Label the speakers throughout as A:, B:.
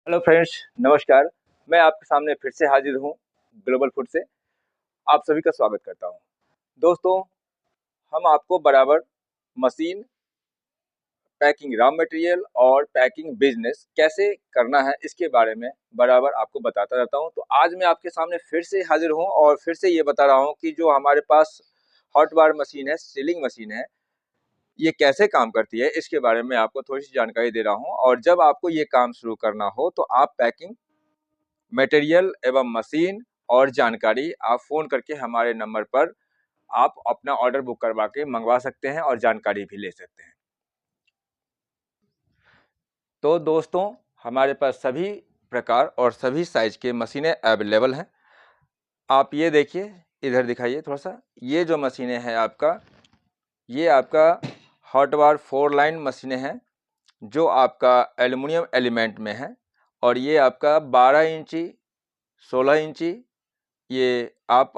A: Hello friends, नमस्कार। मैं आपके सामने फिर से हाजिर हूँ ग्लोबल फूड से। आप सभी का स्वागत करता हूँ। दोस्तों, हम आपको बराबर मशीन, पैकिंग रॉ मटेरियल और पैकिंग बिजनेस कैसे करना है इसके बारे में बराबर आपको बताता रहता हूँ। तो आज मैं आपके सामने फिर से हाजिर हूँ और फिर से ये बता रहा हूँ कि जो हमारे पास हॉट बार मशीन है, सीलिंग मशीन है, ये कैसे काम करती है इसके बारे में आपको थोड़ी सी जानकारी दे रहा हूँ। और जब आपको ये काम शुरू करना हो तो आप पैकिंग मटेरियल एवं मशीन और जानकारी आप फ़ोन करके हमारे नंबर पर आप अपना ऑर्डर बुक करवा के मंगवा सकते हैं और जानकारी भी ले सकते हैं। तो दोस्तों, हमारे पास सभी प्रकार और सभी साइज़ के मशीनें अवेलेबल हैं। आप ये देखिए, इधर दिखाइए थोड़ा सा। ये जो मशीनें हैं ये आपका हॉट बार 4 लाइन मशीनें हैं जो आपका एल्युमिनियम एलिमेंट में है। और ये आपका 12 इंची, 16 इंची, ये आप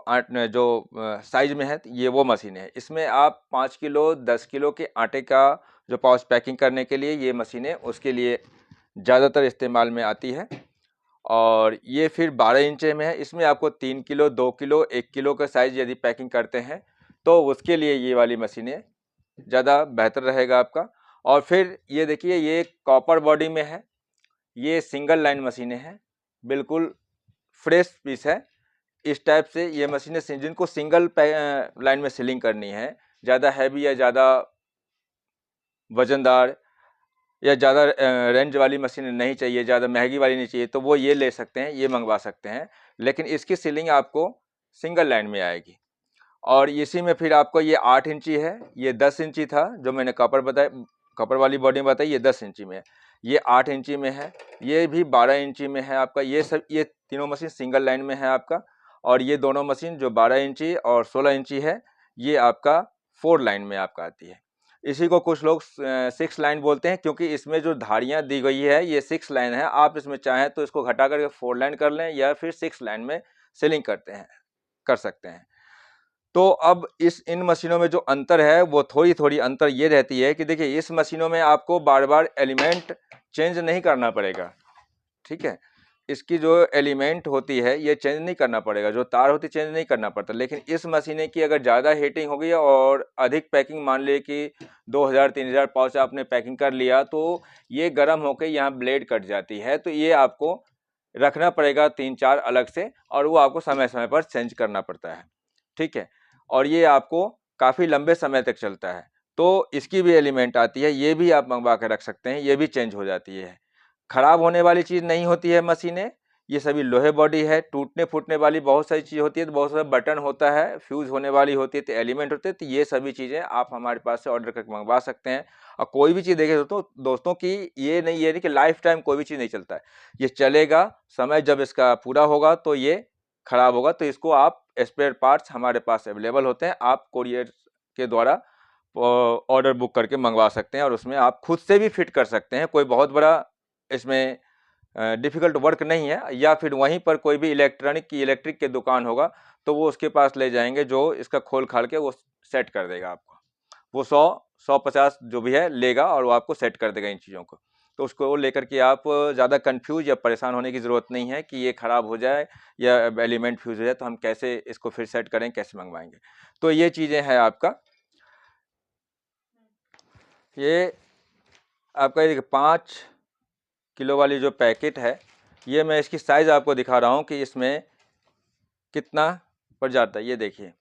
A: जो साइज में है ये वो मशीन है। इसमें आप 5 किलो 10 किलो के आटे का जो पाउच पैकिंग करने के लिए ये मशीनें उसके लिए ज़्यादातर इस्तेमाल में आती है। और ये फिर 12 इंच में है। इसमें आपको 3 किलो 2 किलो 1 किलो का साइज़ यदि पैकिंग करते हैं तो उसके लिए ये वाली मशीनें ज़्यादा बेहतर रहेगा आपका। और फिर ये देखिए, ये कॉपर बॉडी में है, ये सिंगल लाइन मशीनें हैं, बिल्कुल फ्रेश पीस है। इस टाइप से ये मशीनें जिनको सिंगल लाइन में सीलिंग करनी है, ज़्यादा हैवी या ज़्यादा वजनदार या ज़्यादा रेंज वाली मशीनें नहीं चाहिए, ज़्यादा महंगी वाली नहीं चाहिए, तो वो ये ले सकते हैं, ये मंगवा सकते हैं। लेकिन इसकी सीलिंग आपको सिंगल लाइन में आएगी। और इसी में फिर आपको ये 8 इंची है, ये 10 इंची था जो मैंने कॉपर वाली बॉडी में बताई, ये 10 इंची में है, ये 8 इंची में है, ये भी 12 इंची में है आपका। ये तीनों मशीन सिंगल लाइन में है आपका। और ये दोनों मशीन जो 12 इंची और 16 इंची है, ये आपका 4 लाइन में आपका आती है। इसी को कुछ लोग 6 लाइन बोलते हैं, क्योंकि इसमें जो धारियाँ दी गई है ये 6 लाइन है। आप इसमें चाहें तो इसको घटा करके 4 लाइन कर लें या फिर 6 लाइन में सीलिंग कर सकते हैं। तो अब इन मशीनों में जो अंतर है वो थोड़ी अंतर ये रहती है कि देखिए, इस मशीनों में आपको बार-बार एलिमेंट चेंज नहीं करना पड़ेगा, ठीक है? इसकी जो एलिमेंट होती है ये चेंज नहीं करना पड़ेगा, जो तार होती है चेंज नहीं करना पड़ता। लेकिन इस मशीनें की अगर ज़्यादा हीटिंग हो गई और अधिक पैकिंग, मान लिए कि 2000-3000 पाउच आपने पैकिंग कर लिया, तो ये गर्म होकर यहाँ ब्लेड कट जाती है। तो ये आपको रखना पड़ेगा 3-4 अलग से, और वो आपको समय-समय पर चेंज करना पड़ता है, ठीक है? और ये आपको काफ़ी लंबे समय तक चलता है। तो इसकी भी एलिमेंट आती है, ये भी आप मंगवा के रख सकते हैं, ये भी चेंज हो जाती है। खराब होने वाली चीज़ नहीं होती है मशीनें, ये सभी लोहे बॉडी है। टूटने फूटने वाली बहुत सारी चीज़ होती है, तो बहुत सारा बटन होता है, फ्यूज़ होने वाली होती है, तो एलिमेंट होते हैं। तो ये सभी चीज़ें आप हमारे पास से ऑर्डर करके मंगवा सकते हैं। और कोई भी चीज़ देखिए दोस्तों कि ये नहीं कि लाइफ टाइम कोई भी चीज़ नहीं चलता है। ये चलेगा, समय जब इसका पूरा होगा तो ये खराब होगा, तो इसको आप स्पेयर पार्ट्स हमारे पास अवेलेबल होते हैं। आप कोरियर के द्वारा ऑर्डर बुक करके मंगवा सकते हैं और उसमें आप खुद से भी फिट कर सकते हैं। कोई बहुत बड़ा इसमें डिफ़िकल्ट वर्क नहीं है। या फिर वहीं पर कोई भी इलेक्ट्रिक की दुकान होगा तो वो उसके पास ले जाएंगे, जो इसका खोल खाल के वो सेट कर देगा आपको। वो 100-150 जो भी है लेगा और वो आपको सेट कर देगा इन चीज़ों को। तो उसको लेकर के आप ज़्यादा कन्फ्यूज़ या परेशान होने की ज़रूरत नहीं है कि ये ख़राब हो जाए या एलिमेंट फ्यूज़ हो जाए तो हम कैसे इसको फिर सेट करें, कैसे मंगवाएंगे। तो ये चीज़ें हैं आपका। ये आपका ये 5 किलो वाली जो पैकेट है, ये मैं इसकी साइज़ आपको दिखा रहा हूँ कि इसमें कितना पड़ जाता है। ये देखिए,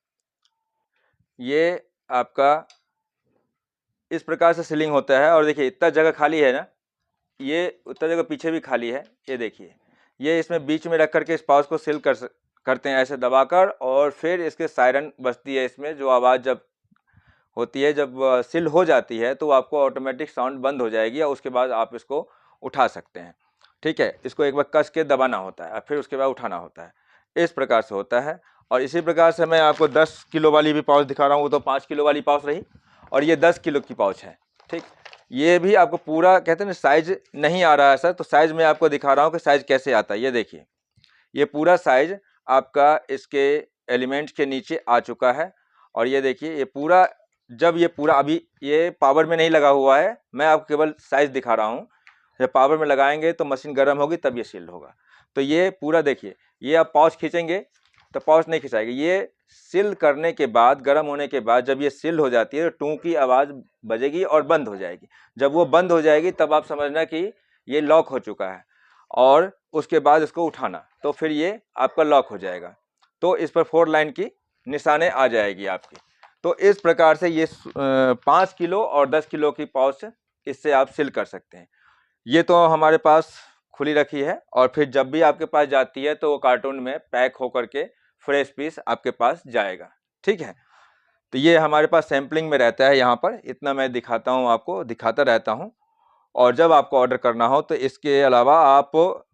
A: ये आपका इस प्रकार से सीलिंग होता है। और देखिए, इतना जगह खाली है ना, ये उतना जगह पीछे भी खाली है। ये देखिए, ये इसमें बीच में रख करके इस पाउच को सील करते हैं ऐसे दबाकर, और फिर इसके सायरन बजती है इसमें, जो आवाज़ जब होती है, जब सील हो जाती है तो आपको ऑटोमेटिक साउंड बंद हो जाएगी और उसके बाद आप इसको उठा सकते हैं, ठीक है? इसको एक बार कस के दबाना होता है और फिर उसके बाद उठाना होता है। इस प्रकार से होता है। और इसी प्रकार से मैं आपको 10 किलो वाली भी पाउच दिखा रहा हूँ। वो तो 5 किलो वाली पाउच रही, और ये 10 किलो की पाउच है, ठीक? ये भी आपको पूरा, कहते हैं ना, साइज नहीं आ रहा है सर, तो साइज मैं आपको दिखा रहा हूँ कि साइज कैसे आता है। ये देखिए, ये पूरा साइज आपका इसके एलिमेंट्स के नीचे आ चुका है। और ये देखिए, ये पूरा, जब ये पूरा, अभी ये पावर में नहीं लगा हुआ है, मैं आपको केवल साइज दिखा रहा हूँ। जब पावर में लगाएंगे तो मशीन गर्म होगी तब ये सील्ड होगा। तो ये पूरा देखिए, ये आप पाउच खींचेंगे तो पाउच नहीं खिंचाएगी, ये सील करने के बाद, गर्म होने के बाद जब ये सील हो जाती है तो टू की आवाज़ बजेगी और बंद हो जाएगी। जब वो बंद हो जाएगी तब आप समझना कि ये लॉक हो चुका है, और उसके बाद इसको उठाना तो फिर ये आपका लॉक हो जाएगा। तो इस पर 4 लाइन की निशाने आ जाएगी आपकी। तो इस प्रकार से ये 5 किलो और 10 किलो की पाउच इससे आप सील कर सकते हैं। ये तो हमारे पास खुली रखी है, और फिर जब भी आपके पास जाती है तो वो कार्टून में पैक होकर के फ्रेश पीस आपके पास जाएगा। ठीक है, तो ये हमारे पास सैम्पलिंग में रहता है, यहाँ पर इतना मैं दिखाता हूँ, आपको दिखाता रहता हूँ। और जब आपको ऑर्डर करना हो तो इसके अलावा आप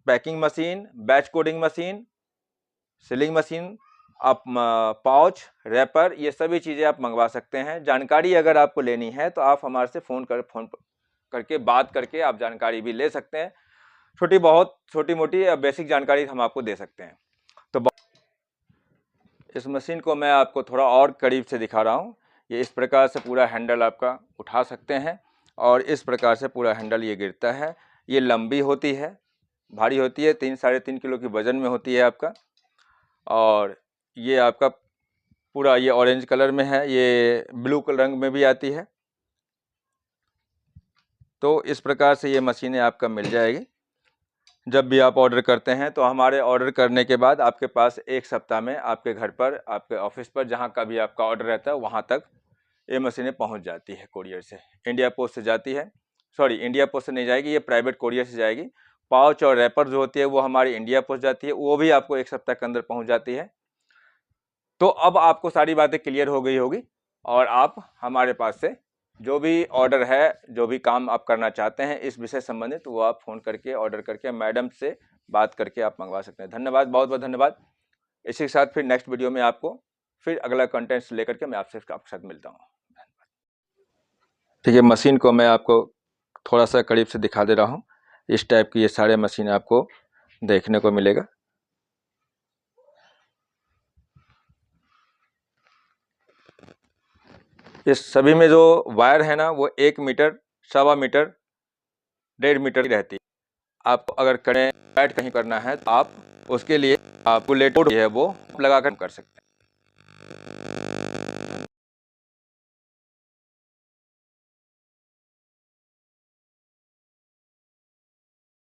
A: packing machine, batch coding machine, sealing machine, आप पाउच, रैपर, ये सभी चीज़ें आप मंगवा सकते हैं। जानकारी अगर आपको लेनी है तो आप हमारे से फ़ोन करके बात करके आप जानकारी भी ले सकते हैं। छोटी मोटी या बेसिक जानकारी हम आपको दे सकते हैं। तो इस मशीन को मैं आपको थोड़ा और करीब से दिखा रहा हूँ। ये इस प्रकार से पूरा हैंडल आपका उठा सकते हैं, और इस प्रकार से पूरा हैंडल ये गिरता है। ये लंबी होती है, भारी होती है, 3 साढ़े 3 किलो की वज़न में होती है आपका। और ये आपका पूरा ये ऑरेंज कलर में है, ये ब्लू रंग में भी आती है। तो इस प्रकार से ये मशीनें आपका मिल जाएगी। जब भी आप ऑर्डर करते हैं तो हमारे ऑर्डर करने के बाद आपके पास 1 सप्ताह में आपके घर पर, आपके ऑफिस पर, जहां का भी आपका ऑर्डर रहता है वहां तक ये मशीनें पहुंच जाती है कोरियर से। इंडिया पोस्ट से जाती है, सॉरी इंडिया पोस्ट से नहीं जाएगी, ये प्राइवेट कोरियर से जाएगी। पाउच और रैपर जो होती है वो हमारी इंडिया पोस्ट जाती है, वो भी आपको 1 सप्ताह के अंदर पहुँच जाती है। तो अब आपको सारी बातें क्लियर हो गई होगी, और आप हमारे पास से जो भी ऑर्डर है, जो भी काम आप करना चाहते हैं इस विषय संबंधित, तो वो आप फ़ोन करके ऑर्डर करके मैडम से बात करके आप मंगवा सकते हैं। धन्यवाद, बहुत बहुत धन्यवाद। इसी के साथ फिर नेक्स्ट वीडियो में आपको फिर अगला कंटेंट्स लेकर के मैं आपके साथ मिलता हूँ। ठीक है, मशीन को मैं आपको थोड़ा सा करीब से दिखा दे रहा हूँ। इस टाइप की ये सारे मशीन आपको देखने को मिलेगा। इस सभी में जो वायर है ना वो 1 मीटर, 1.25 मीटर, 1.5 मीटर की रहती है। आप अगर करें बैठ कहीं करना है तो आप उसके लिए आपको लेट है वो लगा कर सकते हैं।